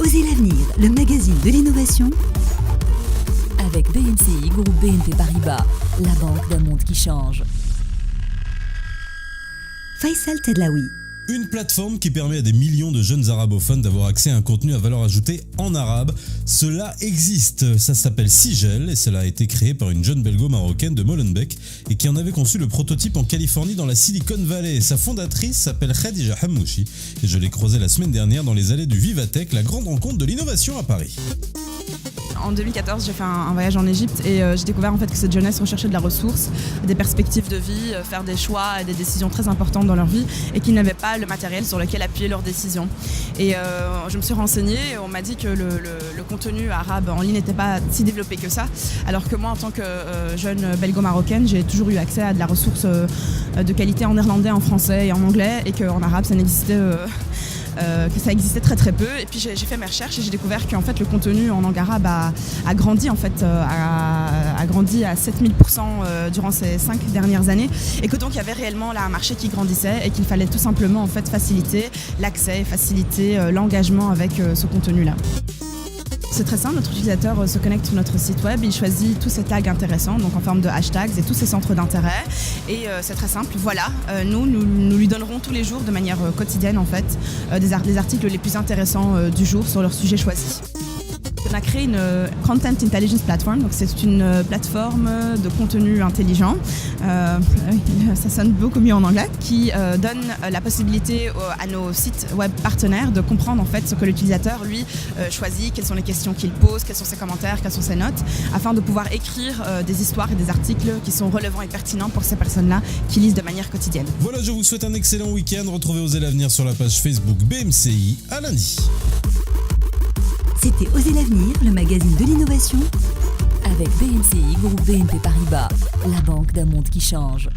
Osez l'avenir, le magazine de l'innovation avec BMCI, groupe BNP Paribas, la banque d'un monde qui change. Faisal Tedlaoui. Une plateforme qui permet à des millions de jeunes arabophones d'avoir accès à un contenu à valeur ajoutée en arabe. Cela existe, ça s'appelle Sigel et cela a été créé par une jeune belgo-marocaine de Molenbeek et qui en avait conçu le prototype en Californie dans la Silicon Valley. Sa fondatrice s'appelle Khadija Hammouchi et je l'ai croisée la semaine dernière dans les allées du Vivatech, la grande rencontre de l'innovation à Paris. En 2014, j'ai fait un voyage en Égypte et j'ai découvert en fait que cette jeunesse recherchait de la ressource, des perspectives de vie, faire des choix et des décisions très importantes dans leur vie et qu'ils n'avaient pas le matériel sur lequel appuyer leurs décisions. Et je me suis renseignée et on m'a dit que le contenu arabe en ligne n'était pas si développé que ça, alors que moi en tant que jeune belgo-marocaine, j'ai toujours eu accès à de la ressource de qualité en néerlandais, en français et en anglais et qu'en arabe ça n'existait que ça existait très très peu. Et puis j'ai fait mes recherches et j'ai découvert qu'en fait le contenu en langue arabe a grandi en fait, a grandi à 7000% durant ces 5 dernières années et que donc il y avait réellement là un marché qui grandissait et qu'il fallait tout simplement en fait faciliter l'accès, faciliter l'engagement avec ce contenu-là. C'est très simple, notre utilisateur se connecte sur notre site web, il choisit tous ces tags intéressants, donc en forme de hashtags et tous ces centres d'intérêt. Et c'est très simple, voilà, nous lui donnerons tous les jours de manière quotidienne en fait des articles les plus intéressants du jour sur leur sujet choisi. On a créé une Content Intelligence Platform, donc c'est une plateforme de contenu intelligent, ça sonne beaucoup mieux en anglais, qui donne la possibilité à nos sites web partenaires de comprendre en fait ce que l'utilisateur lui choisit, quelles sont les questions qu'il pose, quels sont ses commentaires, quelles sont ses notes, afin de pouvoir écrire des histoires et des articles qui sont relevants et pertinents pour ces personnes-là qui lisent de manière quotidienne. Voilà, je vous souhaite un excellent week-end. Retrouvez Osez l'avenir sur la page Facebook BMCI. À lundi. C'était Osez l'avenir, le magazine de l'innovation avec BMCI, groupe BNP Paribas, la banque d'un monde qui change.